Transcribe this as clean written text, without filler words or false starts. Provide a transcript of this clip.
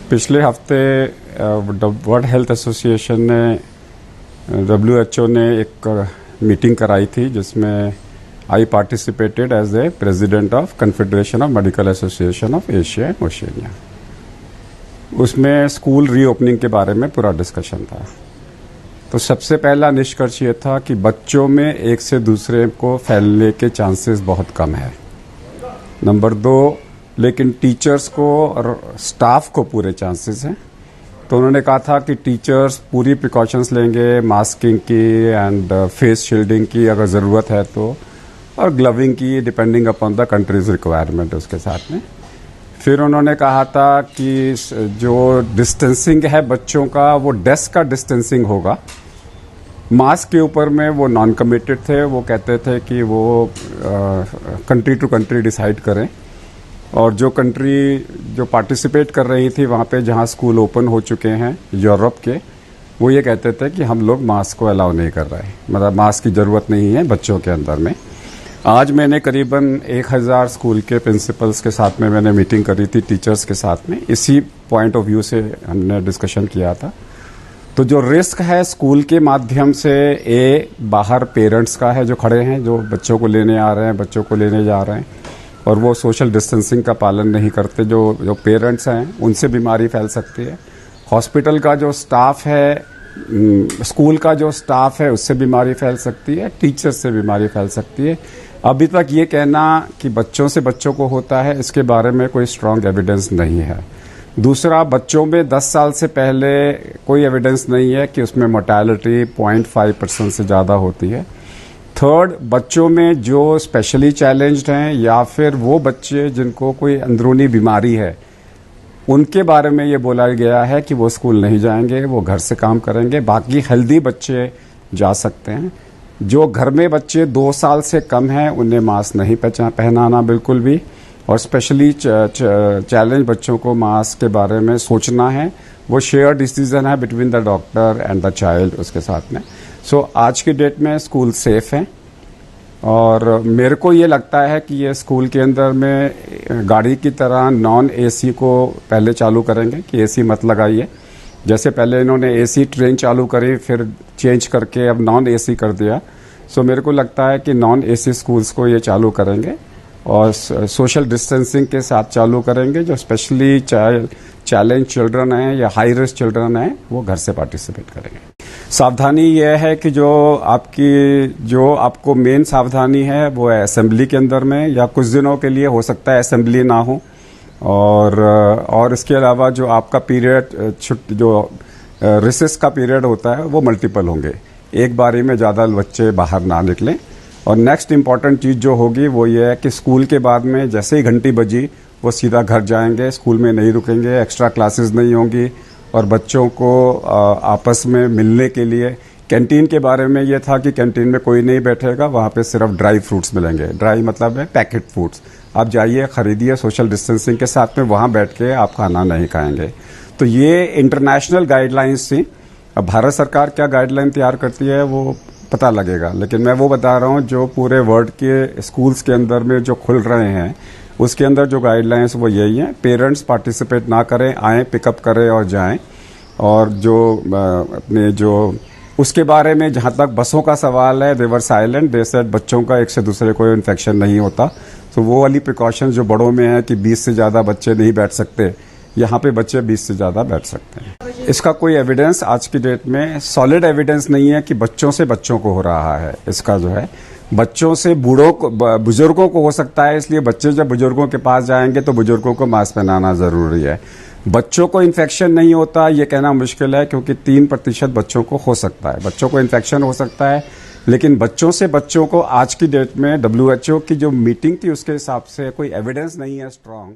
पिछले हफ्ते World Health Association ने WHO ने एक मीटिंग कराई थी जिसमें I participated as a president of confederation of medical association of Asia and Oceania. उसमें स्कूल रीओपनिंग के बारे में पूरा डिस्कशन था। तो सबसे पहला निष्कर्ष ये था कि बच्चों में एक से दूसरे को फैलने के चांसेस बहुत कम है। नंबर 2, लेकिन टीचर्स को और स्टाफ को पूरे चांसेस हैं। तो उन्होंने कहा था कि टीचर्स पूरी प्रिकॉशंस लेंगे, मास्किंग की एंड फेस शील्डिंग की अगर ज़रूरत है तो, और ग्लविंग की depending upon the countries requirement उसके साथ में। फिर उन्होंने कहा था कि जो डिस्टेंसिंग है बच्चों का वो डेस्क का डिस्टेंसिंग होगा। मास्क के ऊपर में वो नॉन कमिटेड थे, वो कहते थे कि वो कंट्री टू कंट्री डिसाइड करें। और जो कंट्री जो पार्टिसिपेट कर रही थी वहाँ पे जहाँ स्कूल ओपन हो चुके हैं यूरोप के, वो ये कहते थे कि हम लोग मास्क को अलाउ नहीं कर रहे, मतलब मास्क की ज़रूरत नहीं है बच्चों के अंदर में। आज मैंने करीबन 1000 स्कूल के प्रिंसिपल्स के साथ में मैंने मीटिंग करी थी, टीचर्स के साथ में। इसी पॉइंट ऑफ व्यू से हमने डिस्कशन किया था। तो जो रिस्क है स्कूल के माध्यम से बाहर पेरेंट्स का है जो खड़े हैं, जो बच्चों को लेने आ रहे हैं, बच्चों को लेने जा रहे हैं, और वो सोशल डिस्टेंसिंग का पालन नहीं करते, जो पेरेंट्स हैं उनसे बीमारी फैल सकती है। हॉस्पिटल का जो स्टाफ है, स्कूल का जो स्टाफ है, उससे बीमारी फैल सकती है, टीचर्स से बीमारी फैल सकती है। अभी तक ये कहना कि बच्चों से बच्चों को होता है, इसके बारे में कोई स्ट्रांग एविडेंस नहीं है। दूसरा, बच्चों में 10 साल से पहले कोई एविडेंस नहीं है कि उसमें मोर्टेलिटी 0.5% से ज़्यादा होती है। थर्ड, बच्चों में जो स्पेशली चैलेंज्ड हैं या फिर वो बच्चे जिनको कोई अंदरूनी बीमारी है, उनके बारे में ये बोला गया है कि वो स्कूल नहीं जाएंगे, वो घर से काम करेंगे। बाकी हेल्दी बच्चे जा सकते हैं। जो घर में बच्चे 2 साल से कम हैं उन्हें मास्क नहीं पहनाना बिल्कुल भी, और स्पेशली चैलेंज बच्चों को मास्क के बारे में सोचना है। वो शेयर डिसीजन है between the doctor and the child उसके साथ में। सो आज की डेट में स्कूल सेफ हैं, और मेरे को ये लगता है कि ये स्कूल के अंदर में गाड़ी की तरह नॉन AC को पहले चालू करेंगे कि AC मत लगाइए। जैसे पहले इन्होंने AC ट्रेन चालू करी, फिर चेंज करके अब नॉन AC कर दिया। सो मेरे को लगता है कि नॉन AC स्कूल्स को ये चालू करेंगे और सोशल डिस्टेंसिंग के साथ चालू करेंगे। जो स्पेशली चैलेंज चिल्ड्रन हैं या हाई रिस्क चिल्ड्रन हैं वो घर से पार्टिसिपेट करेंगे। सावधानी यह है कि जो आपको मेन सावधानी है वो है असेंबली के अंदर में, या कुछ दिनों के लिए हो सकता है असेंबली ना हो, और इसके अलावा जो आपका पीरियड जो रिसेस का पीरियड होता है वो मल्टीपल होंगे, एक बारी में ज़्यादा बच्चे बाहर ना निकलें। और नेक्स्ट इंपॉर्टेंट चीज़ जो होगी वो ये है कि स्कूल के बाद में जैसे ही घंटी बजी वो सीधा घर जाएंगे, स्कूल में नहीं रुकेंगे, एक्स्ट्रा क्लासेस नहीं होंगी, और बच्चों को आपस में मिलने के लिए कैंटीन के बारे में ये था कि कैंटीन में कोई नहीं बैठेगा, वहाँ पे सिर्फ ड्राई फ्रूट्स मिलेंगे। ड्राई मतलब है पैकेट फूड्स। आप जाइए, खरीदिए, सोशल डिस्टेंसिंग के साथ में वहाँ बैठ के आप खाना नहीं खाएंगे। तो ये इंटरनेशनल गाइडलाइंस थी। अब भारत सरकार क्या गाइडलाइन तैयार करती है वो पता लगेगा, लेकिन मैं वो बता रहा हूँ जो पूरे वर्ल्ड के स्कूल्स के अंदर में जो खुल रहे हैं उसके अंदर जो गाइडलाइंस वो यही है। पेरेंट्स पार्टिसिपेट ना करें, आएँ, पिकअप करें और जाएं। और जो अपने जो उसके बारे में जहाँ तक बसों का सवाल है, दे वर साइलेंट, दे सेड बच्चों का एक से दूसरे को इन्फेक्शन नहीं होता। तो वो वाली प्रिकॉशन जो बड़ों में है कि 20 से ज़्यादा बच्चे नहीं बैठ सकते, यहाँ पे बच्चे 20 से ज़्यादा बैठ सकते हैं। इसका कोई एविडेंस आज की डेट में सॉलिड एविडेंस नहीं है कि बच्चों से बच्चों को हो रहा है। इसका जो है बच्चों से बूढ़ों को, बुजुर्गों को हो सकता है, इसलिए बच्चे जब बुजुर्गों के पास जाएंगे तो बुजुर्गों को मास्क पहनाना जरूरी है। बच्चों को इन्फेक्शन नहीं होता ये कहना मुश्किल है, क्योंकि 3% बच्चों को हो सकता है, बच्चों को इन्फेक्शन हो सकता है। लेकिन बच्चों से बच्चों को आज की डेट में WHO की जो मीटिंग थी उसके हिसाब से कोई एविडेंस नहीं है स्ट्रांग।